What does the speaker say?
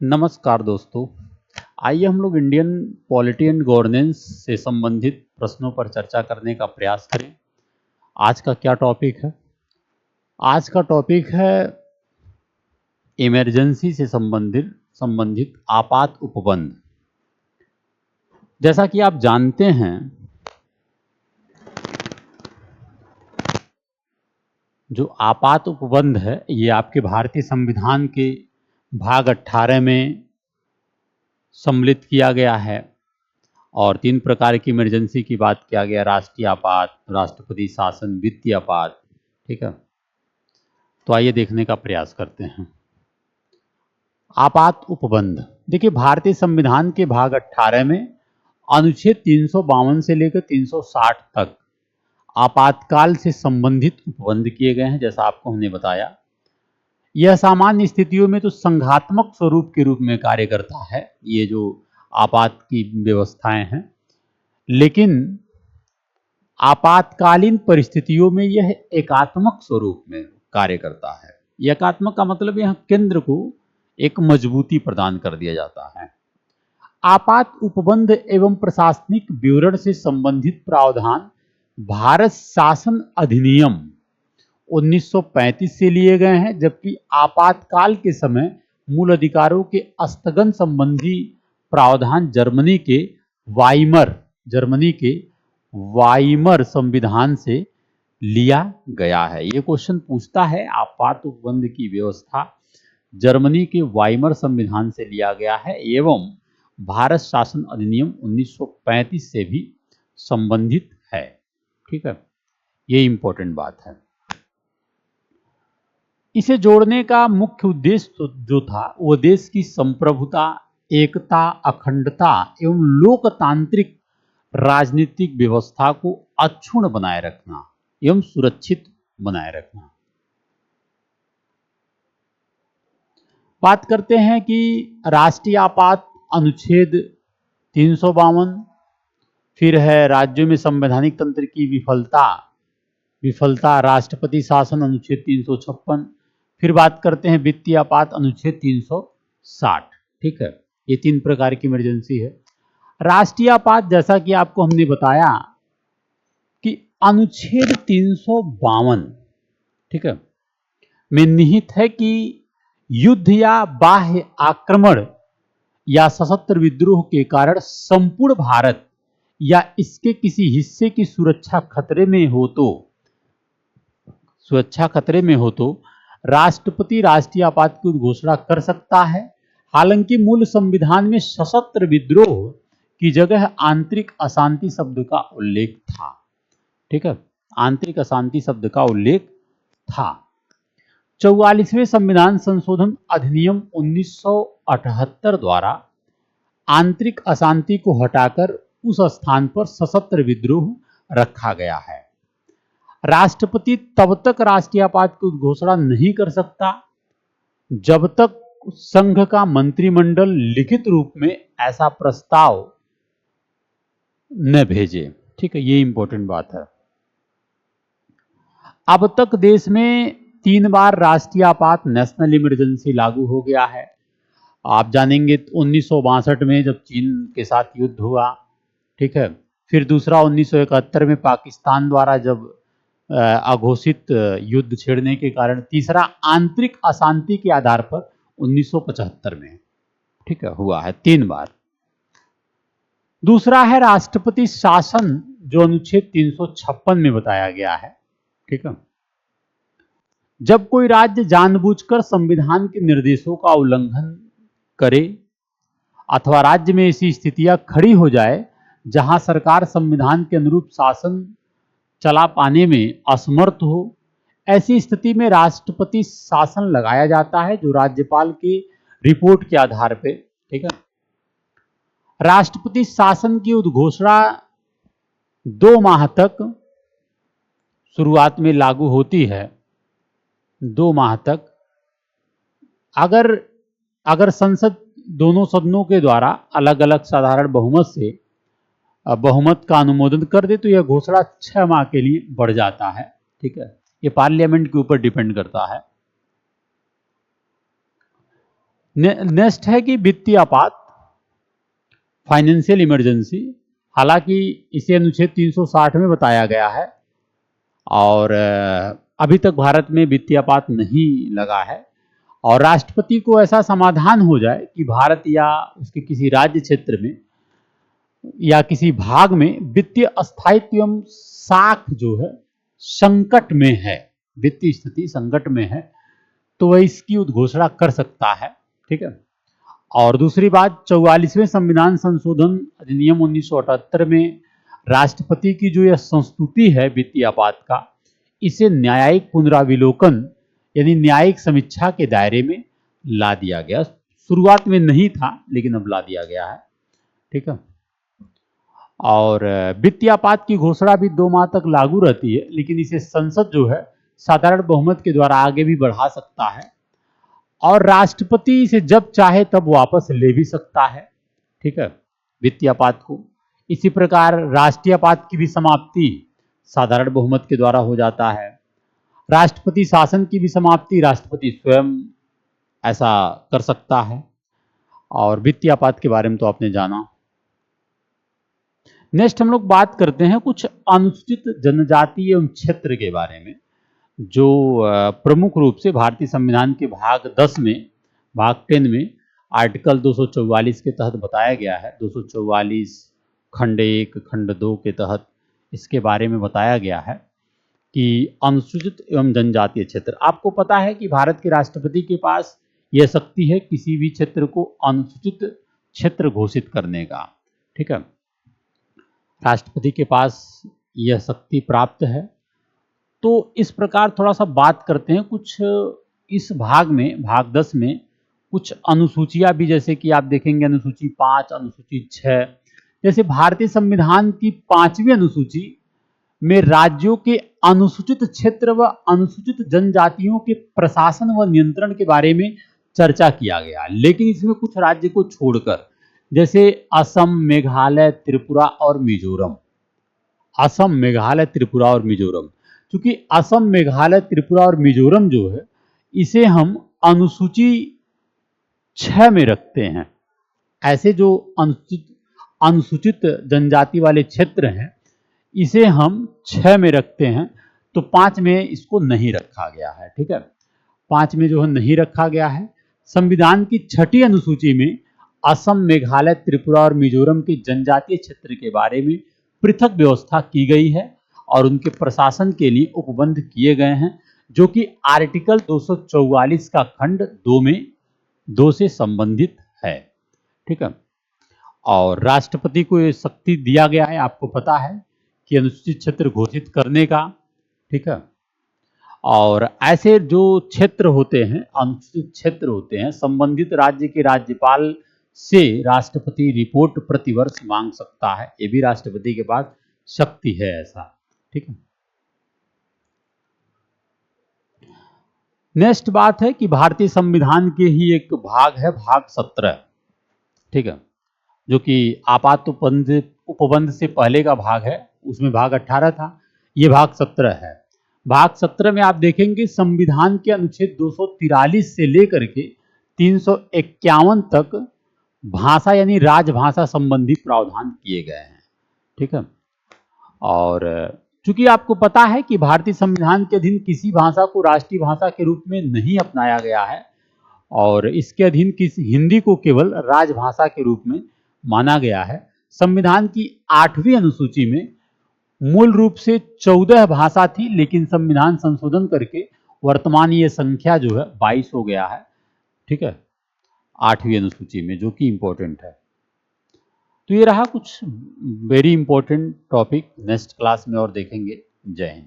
नमस्कार दोस्तों। आइए हम लोग इंडियन पॉलिटी एंड गवर्नेंस से संबंधित प्रश्नों पर चर्चा करने का प्रयास करें। आज का क्या टॉपिक है? आज का टॉपिक है इमरजेंसी से संबंधित आपात उपबंध। जैसा कि आप जानते हैं, जो आपात उपबंध है ये आपके भारतीय संविधान के भाग 18 में सम्मिलित किया गया है और 3 प्रकार की इमरजेंसी की बात किया गया: राष्ट्रीय आपात, राष्ट्रपति शासन, वित्तीय आपात। ठीक है, तो आइए देखने का प्रयास करते हैं। आपात उपबंध देखिए, भारतीय संविधान के भाग 18 में अनुच्छेद 352 से लेकर 360 तक आपातकाल से संबंधित उपबंध किए गए हैं। जैसा आपको हमने बताया, यह सामान्य स्थितियों में तो संघात्मक स्वरूप के रूप में कार्य करता है, ये जो आपात की व्यवस्थाएं हैं, लेकिन आपातकालीन परिस्थितियों में यह एकात्मक स्वरूप में कार्य करता है। एकात्मक का मतलब यह केंद्र को एक मजबूती प्रदान कर दिया जाता है। आपात उपबंध एवं प्रशासनिक विवरण से संबंधित प्रावधान भारत शासन अधिनियम 1935 से लिए गए हैं, जबकि आपातकाल के समय मूल अधिकारों के स्थगन संबंधी प्रावधान जर्मनी के वाइमर संविधान से लिया गया है। ये क्वेश्चन पूछता है, आपात उपबंध की व्यवस्था जर्मनी के वाइमर संविधान से लिया गया है एवं भारत शासन अधिनियम 1935 से भी संबंधित है। ठीक है, ये इंपॉर्टेंट बात है। इसे जोड़ने का मुख्य उद्देश्य जो था वो देश की संप्रभुता, एकता, अखंडता एवं लोकतांत्रिक राजनीतिक व्यवस्था को अक्षुण्ण बनाए रखना एवं सुरक्षित बनाए रखना। बात करते हैं कि राष्ट्रीय आपात अनुच्छेद 352, फिर है राज्यों में संवैधानिक तंत्र की विफलता राष्ट्रपति शासन अनुच्छेद 356, फिर बात करते हैं वित्तीय आपात अनुच्छेद 360। ठीक है, ये 3 प्रकार की इमरजेंसी है। राष्ट्रीय आपात, जैसा कि आपको हमने बताया कि अनुच्छेद 352, ठीक है, में निहित है कि युद्ध या बाह्य आक्रमण या सशस्त्र विद्रोह के कारण संपूर्ण भारत या इसके किसी हिस्से की सुरक्षा खतरे में हो तो राष्ट्रपति राष्ट्रीय आपात की घोषणा कर सकता है। हालांकि मूल संविधान में सशस्त्र विद्रोह की जगह आंतरिक अशांति शब्द का उल्लेख था। ठीक है, आंतरिक अशांति शब्द का उल्लेख था। 44वें संविधान संशोधन अधिनियम 1978 द्वारा आंतरिक अशांति को हटाकर उस स्थान पर सशस्त्र विद्रोह रखा गया है। राष्ट्रपति तब तक राष्ट्रीय आपात की घोषणा नहीं कर सकता जब तक संघ का मंत्रिमंडल लिखित रूप में ऐसा प्रस्ताव न भेजे। ठीक है, ये इंपॉर्टेंट बात है। अब तक देश में 3 बार राष्ट्रीय आपात नेशनल इमरजेंसी लागू हो गया है। आप जानेंगे 1962 में जब चीन के साथ युद्ध हुआ, ठीक है, फिर दूसरा 1971 में पाकिस्तान द्वारा जब अघोषित युद्ध छेड़ने के कारण, तीसरा आंतरिक अशांति के आधार पर 1975 में, ठीक है, हुआ है 3 बार। दूसरा है राष्ट्रपति शासन, जो अनुच्छेद 356 में बताया गया है। ठीक है, जब कोई राज्य जानबूझकर संविधान के निर्देशों का उल्लंघन करे अथवा राज्य में ऐसी स्थितियां खड़ी हो जाए जहां सरकार संविधान के अनुरूप शासन चला पाने में असमर्थ हो, ऐसी स्थिति में राष्ट्रपति शासन लगाया जाता है, जो राज्यपाल की रिपोर्ट के आधार पे, ठीक है, राष्ट्रपति शासन की उद्घोषणा 2 माह तक शुरुआत में लागू होती है। 2 माह तक अगर संसद दोनों सदनों के द्वारा अलग अलग साधारण बहुमत का अनुमोदन कर दे तो यह घोषणा 6 माह के लिए बढ़ जाता है। ठीक है, ये पार्लियामेंट के ऊपर डिपेंड करता है। नेक्स्ट है कि वित्तीय आपात, फाइनेंशियल इमरजेंसी। हालांकि इसे अनुच्छेद 360 में बताया गया है और अभी तक भारत में वित्तीय आपात नहीं लगा है, और राष्ट्रपति को ऐसा समाधान हो जाए कि भारत या उसके किसी राज्य क्षेत्र में या किसी भाग में वित्तीय स्थायित्व एवं साख जो है संकट में है, वित्तीय स्थिति संकट में है, तो वह इसकी उद्घोषणा कर सकता है। ठीक है। और दूसरी बात, 44वें संविधान संशोधन अधिनियम 1978 में राष्ट्रपति की जो यह संस्तुति है वित्तीय आपात का, इसे न्यायिक पुनराविलोकन यानी न्यायिक समीक्षा के दायरे में ला दिया गया। शुरुआत में नहीं था लेकिन अब ला दिया गया है। ठीक है। और वित्तीय आपात की घोषणा भी 2 माह तक लागू रहती है, लेकिन इसे संसद जो है साधारण बहुमत के द्वारा आगे भी बढ़ा सकता है, और राष्ट्रपति इसे जब चाहे तब वापस ले भी सकता है। ठीक है, वित्तीय आपात को। इसी प्रकार राष्ट्रीय आपात की भी समाप्ति साधारण बहुमत के द्वारा हो जाता है। राष्ट्रपति शासन की भी समाप्ति राष्ट्रपति स्वयं ऐसा कर सकता है। और वित्तीय आपात के बारे में तो आपने जाना। नेक्स्ट हम लोग बात करते हैं कुछ अनुसूचित जनजाति एवं क्षेत्र के बारे में, जो प्रमुख रूप से भारतीय संविधान के भाग 10 में, भाग 10 में आर्टिकल 244 के तहत बताया गया है। 244 खंड 1 खंड 2 के तहत इसके बारे में बताया गया है कि अनुसूचित एवं जनजातीय क्षेत्र। आपको पता है कि भारत के राष्ट्रपति के पास यह शक्ति है किसी भी क्षेत्र को अनुसूचित क्षेत्र घोषित करने का। ठीक है, राष्ट्रपति के पास यह शक्ति प्राप्त है। तो इस प्रकार थोड़ा सा बात करते हैं कुछ इस भाग में, भाग 10 में कुछ अनुसूचियां भी, जैसे कि आप देखेंगे अनुसूची 5, अनुसूची 6। जैसे भारतीय संविधान की 5वीं अनुसूची में राज्यों के अनुसूचित क्षेत्र व अनुसूचित जनजातियों के प्रशासन व नियंत्रण के बारे में चर्चा किया गया, लेकिन इसमें कुछ राज्य को छोड़कर, जैसे असम, मेघालय, त्रिपुरा और मिजोरम। असम, मेघालय, त्रिपुरा और मिजोरम, क्योंकि असम, मेघालय, त्रिपुरा और मिजोरम जो है इसे हम अनुसूची 6 में रखते हैं। ऐसे जो अनुसूचित जनजाति वाले क्षेत्र हैं इसे हम 6 में रखते हैं, तो 5 में इसको नहीं रखा गया है। ठीक है, 5 में जो है नहीं रखा गया है। संविधान की 6ठी अनुसूची में असम, मेघालय, त्रिपुरा और मिजोरम के जनजातीय क्षेत्र के बारे में पृथक व्यवस्था की गई है और उनके प्रशासन के लिए उपबंध किए गए हैं, जो कि आर्टिकल 244 का खंड 2 में 2 से संबंधित है। ठीक है, और राष्ट्रपति को ये शक्ति दिया गया है, आपको पता है कि अनुसूचित क्षेत्र घोषित करने का। ठीक है, और ऐसे जो क्षेत्र होते हैं, अनुसूचित क्षेत्र होते हैं, संबंधित राज्य के राज्यपाल से राष्ट्रपति रिपोर्ट प्रतिवर्ष मांग सकता है। ये भी राष्ट्रपति के पास शक्ति है ऐसा। ठीक है, नेक्स्ट बात है कि भारतीय संविधान के ही एक भाग है, भाग 17। ठीक है, जो कि आपात उपबंध से पहले का भाग है, उसमें भाग 18 था, ये भाग 17 है। भाग 17 में आप देखेंगे संविधान के अनुच्छेद 243 से लेकर के 351 तक भाषा यानी राजभाषा संबंधी प्रावधान किए गए हैं। ठीक है, और चूंकि आपको पता है कि भारतीय संविधान के अधीन किसी भाषा को राष्ट्रीय भाषा के रूप में नहीं अपनाया गया है और इसके अधीन किसी हिंदी को केवल राजभाषा के रूप में माना गया है। संविधान की 8वीं अनुसूची में मूल रूप से 14 भाषा थी, लेकिन संविधान संशोधन करके वर्तमान ये संख्या जो है 22 हो गया है। ठीक है, 8वीं अनुसूची में, जो कि इंपॉर्टेंट है। तो ये रहा कुछ very important topic, next class में और देखेंगे। जय हिंद।